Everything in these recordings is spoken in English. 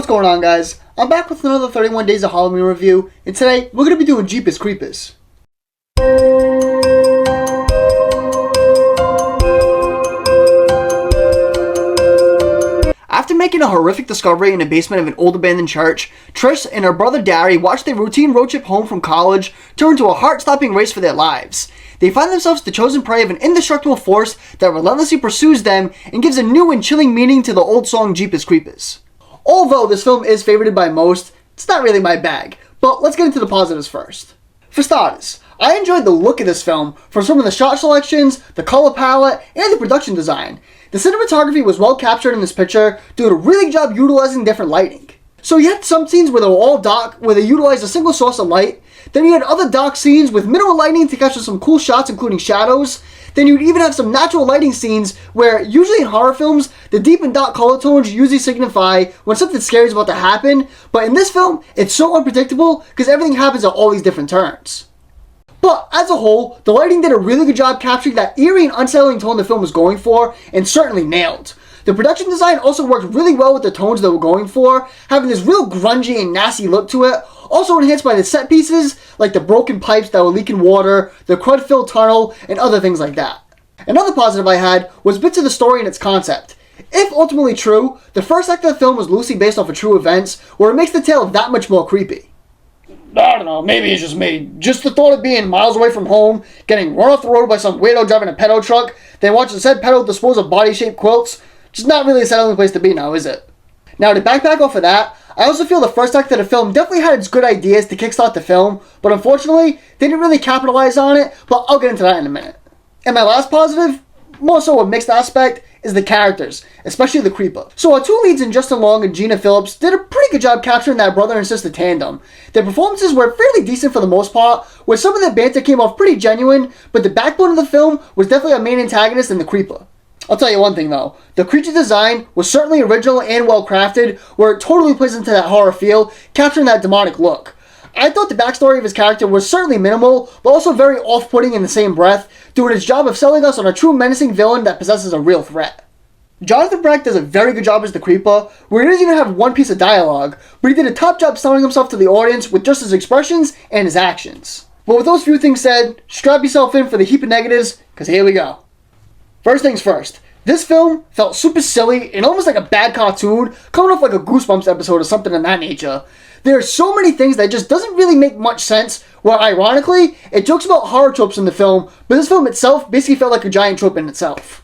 What's going on, guys? I'm back with another 31 Days of Halloween review, and today we're going to be doing Jeepers Creepers. After making a horrific discovery in the basement of an old abandoned church, Trish and her brother Darry watch their routine road trip home from college turn into a heart-stopping race for their lives. They find themselves the chosen prey of an indestructible force that relentlessly pursues them and gives a new and chilling meaning to the old song Jeepers Creepers. Although this film is favorited by most, it's not really my bag, but let's get into the positives first. For starters, I enjoyed the look of this film, from some of the shot selections, the color palette, and the production design. The cinematography was well captured in this picture, doing a really good job utilizing different lighting. So you had some scenes where they were all dark, where they utilized a single source of light. Then you had other dark scenes with minimal lighting to capture some cool shots, including shadows. Then you'd even have some natural lighting scenes where, usually in horror films, the deep and dark color tones usually signify when something scary is about to happen. But in this film, it's so unpredictable because everything happens at all these different turns. But as a whole, the lighting did a really good job capturing that eerie and unsettling tone the film was going for, and certainly nailed. The production design also worked really well with the tones they were going for, having this real grungy and nasty look to it, also enhanced by the set pieces, like the broken pipes that were leaking water, the crud-filled tunnel, and other things like that. Another positive I had was bits of the story and its concept. If ultimately true, the first act of the film was loosely based off of true events, where it makes the tale that much more creepy. I don't know, maybe it's just me. Just the thought of being miles away from home, getting run off the road by some weirdo driving a pedo truck, then watching said pedo dispose of body-shaped quilts, just not really a settling place to be now, is it? Now, to backpack off of that, I also feel the first act of the film definitely had its good ideas to kickstart the film, but unfortunately, they didn't really capitalize on it, but I'll get into that in a minute. And my last positive, more so a mixed aspect, is the characters, especially the creeper. So our two leads in Justin Long and Gina Phillips did a pretty good job capturing that brother and sister tandem. Their performances were fairly decent for the most part, where some of the banter came off pretty genuine, but the backbone of the film was definitely our main antagonist and the creeper. I'll tell you one thing though, the creature design was certainly original and well crafted, where it totally plays into that horror feel, capturing that demonic look. I thought the backstory of his character was certainly minimal, but also very off-putting in the same breath, doing its job of selling us on a true menacing villain that possesses a real threat. Jonathan Breck does a very good job as the creeper, where he doesn't even have one piece of dialogue, but he did a top job selling himself to the audience with just his expressions and his actions. But with those few things said, strap yourself in for the heap of negatives, because here we go. First things first, this film felt super silly and almost like a bad cartoon, coming off like a Goosebumps episode or something of that nature. There are so many things that just doesn't really make much sense, where ironically, it jokes about horror tropes in the film, but this film itself basically felt like a giant trope in itself.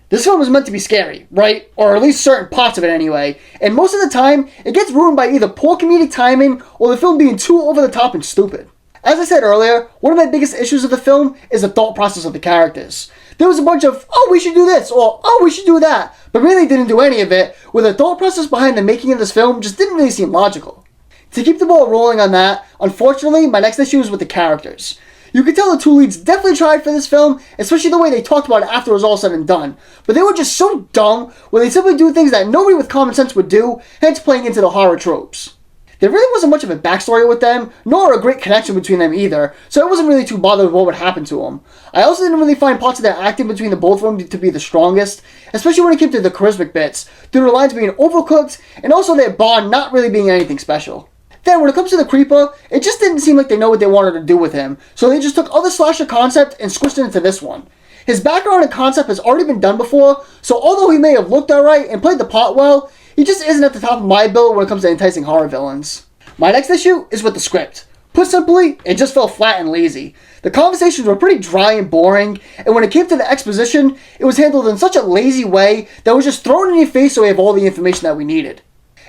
This film was meant to be scary, right? Or at least certain parts of it anyway, and most of the time, it gets ruined by either poor comedic timing or the film being too over the top and stupid. As I said earlier, one of my biggest issues of the film is the thought process of the characters. There was a bunch of, oh, we should do this, or oh, we should do that, but really didn't do any of it, where the thought process behind the making of this film just didn't really seem logical. To keep the ball rolling on that, unfortunately, my next issue is with the characters. You could tell the two leads definitely tried for this film, especially the way they talked about it after it was all said and done, but they were just so dumb, where they simply do things that nobody with common sense would do, hence playing into the horror tropes. There really wasn't much of a backstory with them, nor a great connection between them either, so I wasn't really too bothered with what would happen to them. I also didn't really find parts of their acting between the both of them to be the strongest, especially when it came to the charismatic bits, due to the lines being overcooked, and also their bond not really being anything special. Then, when it comes to the creeper, it just didn't seem like they know what they wanted to do with him, so they just took other slasher concept and squished it into this one. His background and concept has already been done before, so although he may have looked alright and played the part well, he just isn't at the top of my bill when it comes to enticing horror villains. My next issue is with the script. Put simply, it just felt flat and lazy. The conversations were pretty dry and boring, and when it came to the exposition, it was handled in such a lazy way that was just thrown in your face so we have all the information that we needed.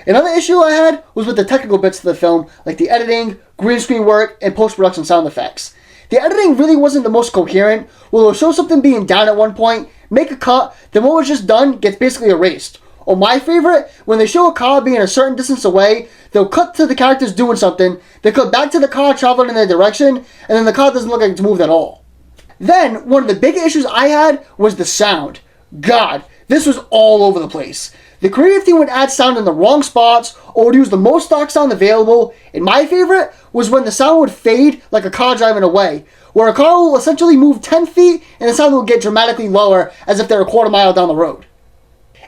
Another issue I had was with the technical bits of the film, like the editing, green screen work, and post-production sound effects. The editing really wasn't the most coherent, where it'll show something being down at one point, make a cut, then what was just done gets basically erased. Or my favorite, when they show a car being a certain distance away, they'll cut to the characters doing something, they cut back to the car traveling in their direction, and then the car doesn't look like it's moved at all. Then, one of the big issues I had was the sound. God, this was all over the place. The creative team would add sound in the wrong spots, or would use the most stock sound available, and my favorite was when the sound would fade like a car driving away, where a car will essentially move 10 feet and the sound will get dramatically lower as if they're a quarter mile down the road.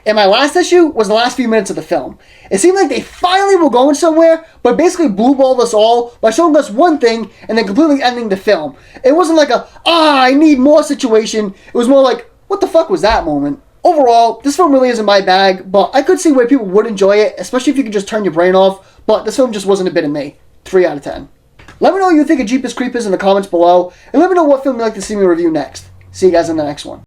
And my last issue was the last few minutes of the film. It seemed like they finally were going somewhere, but basically blue-balled us all by showing us one thing and then completely ending the film. It wasn't like I need more situation. It was more like, what the fuck was that moment? Overall, this film really isn't my bag, but I could see where people would enjoy it, especially if you could just turn your brain off, but this film just wasn't a bit of me. 3 out of 10. Let me know what you think of Jeepers Creepers in the comments below, and let me know what film you'd like to see me review next. See you guys in the next one.